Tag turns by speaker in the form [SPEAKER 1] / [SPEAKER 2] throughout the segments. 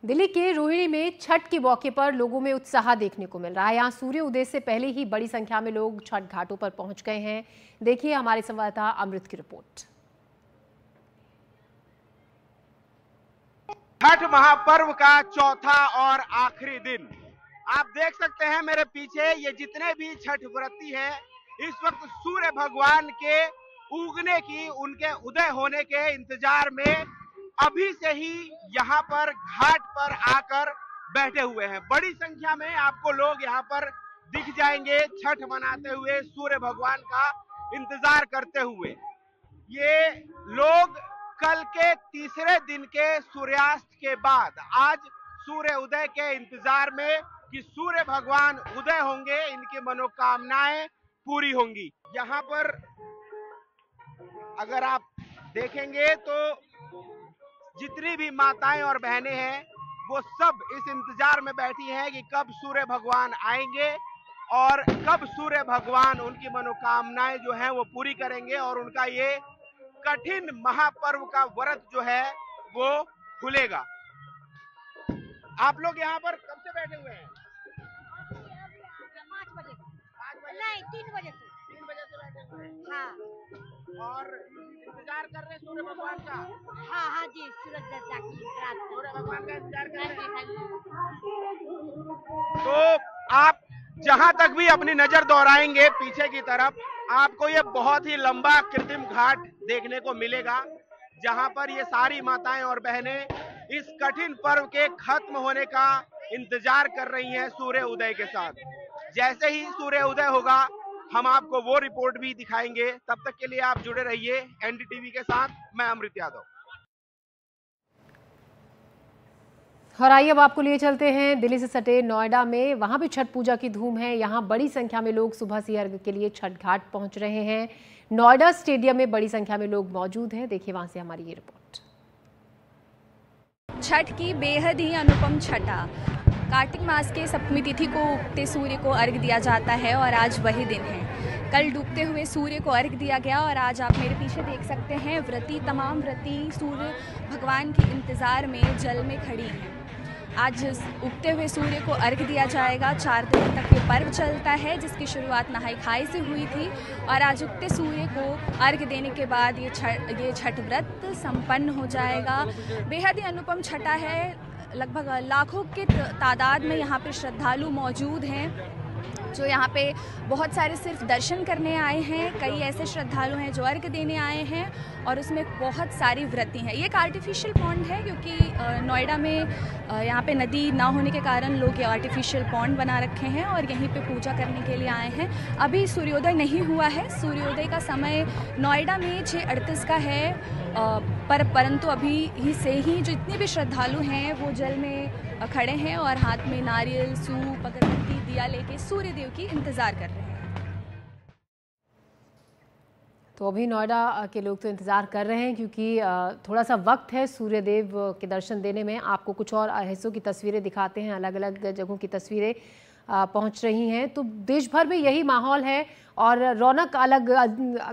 [SPEAKER 1] दिल्ली के रोहिणी में छठ के मौके पर लोगों में उत्साह देखने को मिल रहा है। यहाँ सूर्य उदय से पहले ही बड़ी संख्या में लोग छठ घाटों पर पहुंच गए हैं। देखिए हमारे संवाददाता अमृत की रिपोर्ट।
[SPEAKER 2] छठ महापर्व का चौथा और आखिरी दिन आप देख सकते हैं मेरे पीछे, ये जितने भी छठ व्रती हैं इस वक्त सूर्य भगवान के उगने की, उनके उदय होने के इंतजार में अभी से ही यहाँ पर घाट पर आकर बैठे हुए हैं। बड़ी संख्या में आपको लोग यहाँ पर दिख जाएंगे छठ मनाते हुए, सूर्य भगवान का इंतजार करते हुए। ये लोग कल के तीसरे दिन के सूर्यास्त के बाद आज सूर्य उदय के इंतजार में कि सूर्य भगवान उदय होंगे, इनकी मनोकामनाएं पूरी होंगी। यहाँ पर अगर आप देखेंगे तो जितनी भी माताएं और बहनें हैं वो सब इस इंतजार में बैठी हैं कि कब सूर्य भगवान आएंगे और कब सूर्य भगवान उनकी मनोकामनाएं जो हैं वो पूरी करेंगे और उनका ये कठिन महापर्व का व्रत जो है वो खुलेगा। आप लोग यहाँ पर कब से बैठे हुए हैं?
[SPEAKER 3] 5 बजे नहीं 3 बजे से
[SPEAKER 2] 3 बजे से बैठे हुए हैं।
[SPEAKER 3] हाँ।
[SPEAKER 2] और इंतजार कर रहे हैं सूर्य भगवान का।
[SPEAKER 3] हाँ जी, सूरज देवता की
[SPEAKER 2] सूर्य भगवान का इंतजार कर रहे हैं। तो आप जहां तक भी अपनी नजर दोहराएंगे पीछे की तरफ, आपको ये बहुत ही लंबा कृत्रिम घाट देखने को मिलेगा, जहां पर ये सारी माताएं और बहनें इस कठिन पर्व के खत्म होने का इंतजार कर रही हैं सूर्य उदय के साथ। जैसे ही सूर्य उदय होगा हम आपको वो रिपोर्ट भी दिखाएंगे। तब तक के लिए आप जुड़े रहिए एनडीटीवी के साथ। मैं अमृत यादव।
[SPEAKER 1] और आइए अब आपको लिए चलते हैं दिल्ली से सटे नोएडा में। वहां भी छठ पूजा की धूम है। यहां बड़ी संख्या में लोग सुबह से अर्घ के लिए छठ घाट पहुंच रहे हैं। नोएडा स्टेडियम में बड़ी संख्या में लोग मौजूद हैं। देखिए वहां से हमारी ये रिपोर्ट।
[SPEAKER 4] छठ की बेहद ही अनुपम छठा। कार्तिक मास के सप्तमी तिथि को उगते सूर्य को अर्घ दिया जाता है और आज वही दिन है। कल डूबते हुए सूर्य को अर्घ दिया गया और आज आप मेरे पीछे देख सकते हैं तमाम व्रती सूर्य भगवान के इंतज़ार में जल में खड़ी हैं। आज उगते हुए सूर्य को अर्घ दिया जाएगा। 4 दिन तक ये पर्व चलता है, जिसकी शुरुआत नहाई खाई से हुई थी और आज उगते सूर्य को अर्घ देने के बाद ये छठ व्रत संपन्न हो जाएगा। बेहद ही अनुपम छठा है। लगभग लाखों के तादाद में यहाँ पे श्रद्धालु मौजूद हैं जो यहाँ पे बहुत सारे सिर्फ दर्शन करने आए हैं। कई ऐसे श्रद्धालु हैं जो अर्घ देने आए हैं और उसमें बहुत सारी व्रती हैं। ये एक आर्टिफिशियल पॉन्ड है क्योंकि नोएडा में यहाँ पे नदी ना होने के कारण लोग ये आर्टिफिशियल पॉन्ड बना रखे हैं और यहीं पे पूजा करने के लिए आए हैं। अभी सूर्योदय नहीं हुआ है। सूर्योदय का समय नोएडा में 6:38 का है, परंतु अभी ही से ही जो इतने भी श्रद्धालु हैं वो जल में खड़े हैं और हाथ में नारियल, सूप, अगरबत्ती, दिया लेके सूर्यदेव की इंतज़ार कर रहे हैं।
[SPEAKER 1] तो अभी नोएडा के लोग तो इंतज़ार कर रहे हैं क्योंकि थोड़ा सा वक्त है सूर्यदेव के दर्शन देने में। आपको कुछ और हिस्सों की तस्वीरें दिखाते हैं। अलग अलग जगहों की तस्वीरें पहुंच रही हैं। तो देश भर में यही माहौल है और रौनक अलग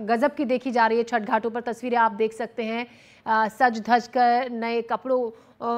[SPEAKER 1] गजब की देखी जा रही है। छठ घाटों पर तस्वीरें आप देख सकते हैं। सज धज कर नए कपड़ों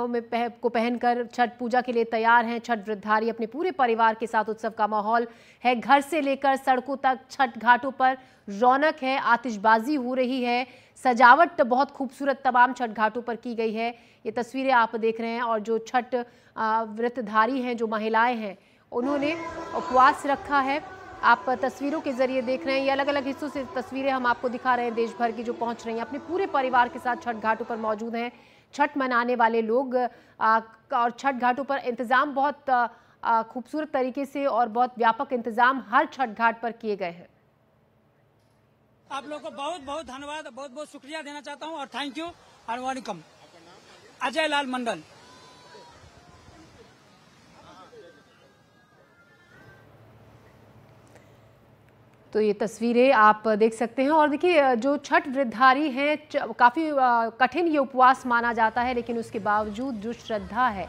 [SPEAKER 1] में को पहनकर छठ पूजा के लिए तैयार हैं छठ व्रतधारी। अपने पूरे परिवार के साथ उत्सव का माहौल है। घर से लेकर सड़कों तक छठ घाटों पर रौनक है। आतिशबाजी हो रही है। सजावट बहुत खूबसूरत तमाम छठ घाटों पर की गई है। ये तस्वीरें आप देख रहे हैं। और जो छठ व्रतधारी हैं, जो महिलाएं हैं, उन्होंने उपवास रखा है। आप तस्वीरों के जरिए देख रहे हैं। ये अलग अलग हिस्सों से तस्वीरें हम आपको दिखा रहे हैं देश भर की जो पहुंच रही हैं। अपने पूरे परिवार के साथ छठ घाटों पर मौजूद हैं छठ मनाने वाले लोग। और छठ घाटों पर इंतज़ाम बहुत खूबसूरत तरीके से और बहुत व्यापक इंतज़ाम हर छठ घाट पर किए गए हैं।
[SPEAKER 5] आप लोगों को बहुत बहुत धन्यवाद, बहुत बहुत शुक्रिया देना चाहता हूं और थैंक यू और वेलकम। अजय लाल मंडल।
[SPEAKER 1] तो ये तस्वीरें आप देख सकते हैं। और देखिए जो छठ व्रतधारी हैं, काफ़ी कठिन ये उपवास माना जाता है, लेकिन उसके बावजूद जो श्रद्धा है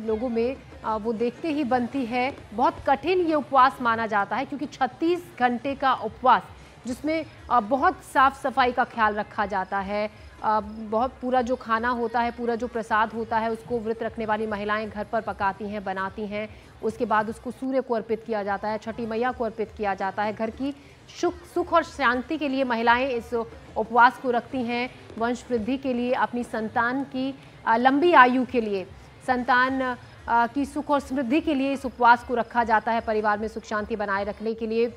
[SPEAKER 1] लोगों में वो देखते ही बनती है। बहुत कठिन ये उपवास माना जाता है क्योंकि 36 घंटे का उपवास जिसमें बहुत साफ सफाई का ख्याल रखा जाता है। बहुत पूरा जो खाना होता है, पूरा जो प्रसाद होता है, उसको व्रत रखने वाली महिलाएं घर पर पकाती हैं, बनाती हैं। उसके बाद उसको सूर्य को अर्पित किया जाता है, छठी मैया को अर्पित किया जाता है। घर की सुख और शांति के लिए महिलाएं इस उपवास को रखती हैं। वंश वृद्धि के लिए, अपनी संतान की लंबी आयु के लिए, संतान की सुख और समृद्धि के लिए इस उपवास को रखा जाता है, परिवार में सुख शांति बनाए रखने के लिए।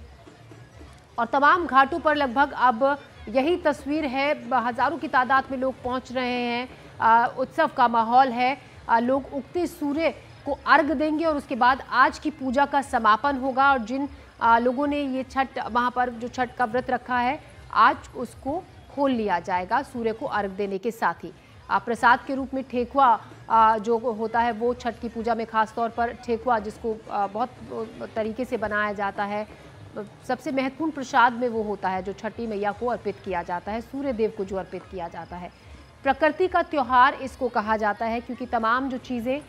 [SPEAKER 1] और तमाम घाटों पर लगभग अब यही तस्वीर है, हजारों की तादाद में लोग पहुंच रहे हैं। उत्सव का माहौल है। लोग उगते सूर्य को अर्घ देंगे और उसके बाद आज की पूजा का समापन होगा। और जिन लोगों ने ये छठ वहाँ पर जो छठ का व्रत रखा है, आज उसको खोल लिया जाएगा सूर्य को अर्घ देने के साथ ही। प्रसाद के रूप में ठेकुआ जो होता है वो छठ की पूजा में खास तौर पर ठेकुआ, जिसको बहुत तरीके से बनाया जाता है, सबसे महत्वपूर्ण प्रसाद में वो होता है जो छठी मैया को अर्पित किया जाता है, सूर्य देव को जो अर्पित किया जाता है। प्रकृति का त्योहार इसको कहा जाता है क्योंकि तमाम जो चीज़ें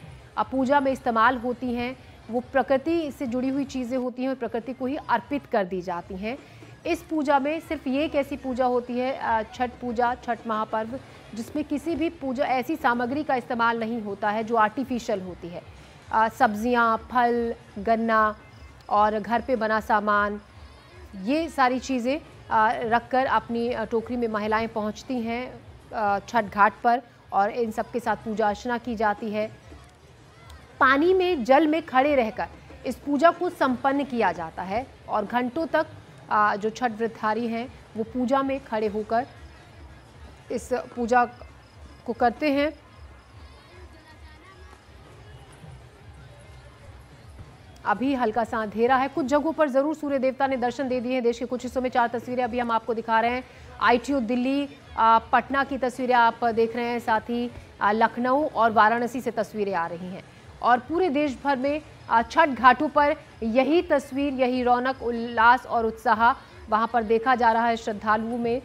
[SPEAKER 1] पूजा में इस्तेमाल होती हैं वो प्रकृति से जुड़ी हुई चीज़ें होती हैं और प्रकृति को ही अर्पित कर दी जाती हैं। इस पूजा में सिर्फ ये एक ऐसी पूजा होती है, छठ पूजा, छठ महापर्व, जिसमें किसी भी पूजा ऐसी सामग्री का इस्तेमाल नहीं होता है जो आर्टिफिशियल होती है। सब्जियां, फल, गन्ना और घर पे बना सामान, ये सारी चीज़ें रखकर अपनी टोकरी में महिलाएं पहुंचती हैं छठ घाट पर और इन सब के साथ पूजा अर्चना की जाती है। पानी में, जल में खड़े रहकर इस पूजा को संपन्न किया जाता है और घंटों तक जो छठ व्रतधारी हैं वो पूजा में खड़े होकर इस पूजा को करते हैं। अभी हल्का सा अंधेरा है, कुछ जगहों पर जरूर सूर्य देवता ने दर्शन दे दिए हैं। देश के कुछ हिस्सों में 4 तस्वीरें अभी हम आपको दिखा रहे हैं। ITO दिल्ली, पटना की तस्वीरें आप देख रहे हैं, साथ ही लखनऊ और वाराणसी से तस्वीरें आ रही हैं। और पूरे देश भर में छठ घाटों पर यही तस्वीर, यही रौनक, उल्लास और उत्साह वहां पर देखा जा रहा है श्रद्धालुओं में।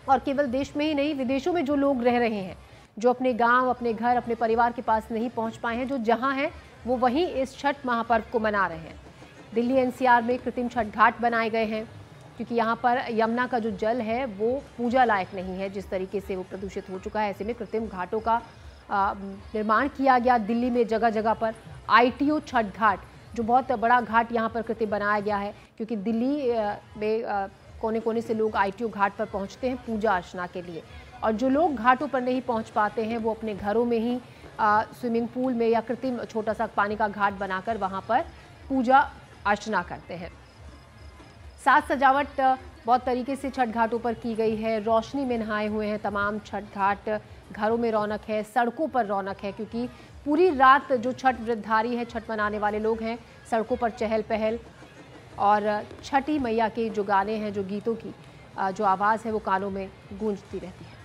[SPEAKER 1] और केवल देश में ही नहीं, विदेशों में जो लोग रह रहे हैं, जो अपने गांव, अपने घर, अपने परिवार के पास नहीं पहुंच पाए हैं, जो जहां हैं वो वहीं इस छठ महापर्व को मना रहे हैं। दिल्ली NCR में कृत्रिम छठ घाट बनाए गए हैं क्योंकि यहाँ पर यमुना का जो जल है वो पूजा लायक नहीं है, जिस तरीके से वो प्रदूषित हो चुका है। ऐसे में कृत्रिम घाटों का निर्माण किया गया दिल्ली में जगह जगह पर। ITO छठ घाट, जो बहुत बड़ा घाट यहाँ पर कृत्रिम बनाया गया है क्योंकि दिल्ली में कोने कोने से लोग ITO घाट पर पहुँचते हैं पूजा अर्चना के लिए। और जो लोग घाटों पर नहीं पहुँच पाते हैं वो अपने घरों में ही स्विमिंग पूल में या कृत्रिम छोटा सा पानी का घाट बनाकर वहाँ पर पूजा अर्चना करते हैं। साज सजावट बहुत तरीके से छठ घाटों पर की गई है। रोशनी में नहाए हुए हैं तमाम छठ घाट। घरों में रौनक है, सड़कों पर रौनक है क्योंकि पूरी रात जो छठ व्रतधारी है, छठ मनाने वाले लोग हैं, सड़कों पर चहल पहल और छठी मैया के जो गाने हैं, जो गीतों की जो आवाज़ है वो कानों में गूंजती रहती है।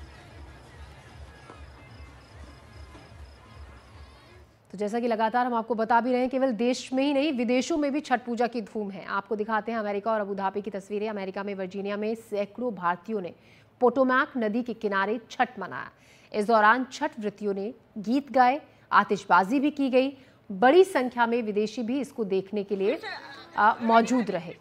[SPEAKER 1] तो जैसा कि लगातार हम आपको बता भी रहे हैं, केवल देश में ही नहीं विदेशों में भी छठ पूजा की धूम है। आपको दिखाते हैं अमेरिका और अबू धाबी की तस्वीरें। अमेरिका में वर्जीनिया में सैकड़ों भारतीयों ने पोटोमैक नदी के किनारे छठ मनाया। इस दौरान छठ व्रतियों ने गीत गाए, आतिशबाजी भी की गई। बड़ी संख्या में विदेशी भी इसको देखने के लिए मौजूद रहे।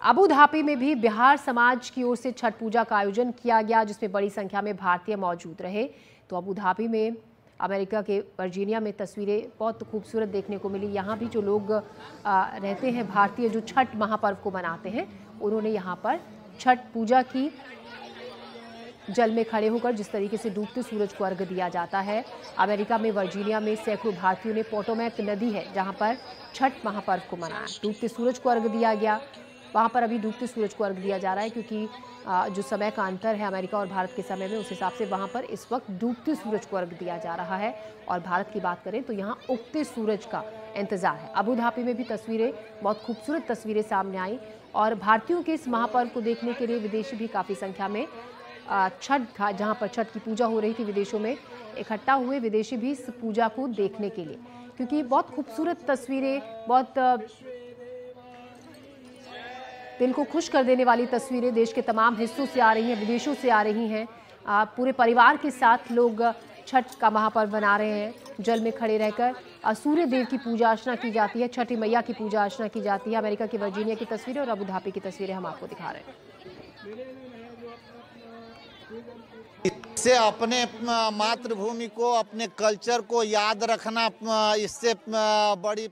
[SPEAKER 1] अबू धाबी में भी बिहार समाज की ओर से छठ पूजा का आयोजन किया गया जिसमें बड़ी संख्या में भारतीय मौजूद रहे। तो अबू धाबी में, अमेरिका के वर्जीनिया में तस्वीरें बहुत खूबसूरत देखने को मिली। यहाँ भी जो लोग रहते हैं भारतीय, जो छठ महापर्व को मनाते हैं, उन्होंने यहाँ पर छठ पूजा की। जल में खड़े होकर जिस तरीके से डूबते सूरज को अर्घ दिया जाता है। अमेरिका में वर्जीनिया में सैकड़ों भारतीयों ने पोटोमैक नदी है जहाँ पर छठ महापर्व को मनाया। डूबते सूरज को अर्घ दिया गया। वहाँ पर अभी डूबते सूरज को अर्घ दिया जा रहा है क्योंकि जो समय का अंतर है अमेरिका और भारत के समय में, उस हिसाब से वहाँ पर इस वक्त डूबते सूरज को अर्घ दिया जा रहा है। और भारत की बात करें तो यहाँ उगते सूरज का इंतजार है। अबू धाबी में भी तस्वीरें, बहुत खूबसूरत तस्वीरें सामने आई और भारतीयों के इस महापर्व को देखने के लिए विदेशी भी काफ़ी संख्या में छठ घाट, जहाँ पर छठ की पूजा हो रही थी, विदेशों में इकट्ठा हुए विदेशी भी इस पूजा को देखने के लिए, क्योंकि बहुत खूबसूरत तस्वीरें, बहुत दिल को खुश कर देने वाली तस्वीरें देश के तमाम हिस्सों से आ रही हैं, विदेशों से आ रही हैं। पूरे परिवार के साथ लोग छठ का महापर्व मना रहे हैं। जल में खड़े रहकर सूर्य देव की पूजा अर्चना की जाती है, छठी मैया की पूजा अर्चना की जाती है। अमेरिका की वर्जीनिया की तस्वीरें और अबू धाबी की तस्वीरें हम आपको दिखा रहे हैं।
[SPEAKER 6] इससे अपने मातृभूमि को, अपने कल्चर को याद रखना, इससे बड़ी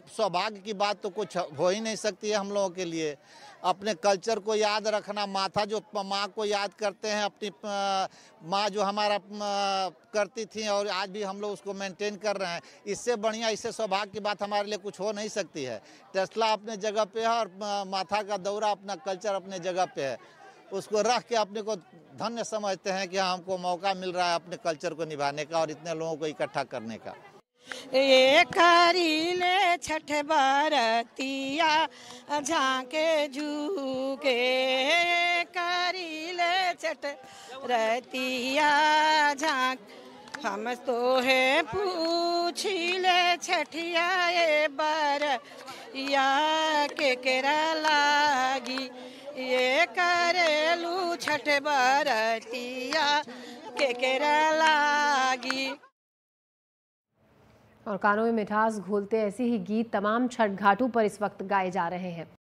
[SPEAKER 6] सौभाग्य की बात तो कुछ हो ही नहीं सकती है हम लोगों के लिए। अपने कल्चर को याद रखना, माथा जो माँ को याद करते हैं, अपनी माँ जो हमारा करती थी और आज भी हम लोग उसको मेंटेन कर रहे हैं, इससे बढ़िया, इससे सौभाग्य की बात हमारे लिए कुछ हो नहीं सकती है। टेस्ला अपने जगह पे है और माथा का दौरा, अपना कल्चर अपने जगह पे है, उसको रख के अपने को धन्य समझते हैं कि हमको मौका मिल रहा है अपने कल्चर को निभाने का और इतने लोगों को इकट्ठा करने का।
[SPEAKER 7] ये करीले छठ बरतिया झांके झूके, करीले छठ रतिया झांक, हम तो है पूछिले छठिया ये बरतिया के केरा लागी, ये करेलू छठ बरतिया के केरा लागी।
[SPEAKER 1] और कानों में मिठास घोलते ऐसे ही गीत तमाम छठ घाटों पर इस वक्त गाए जा रहे हैं।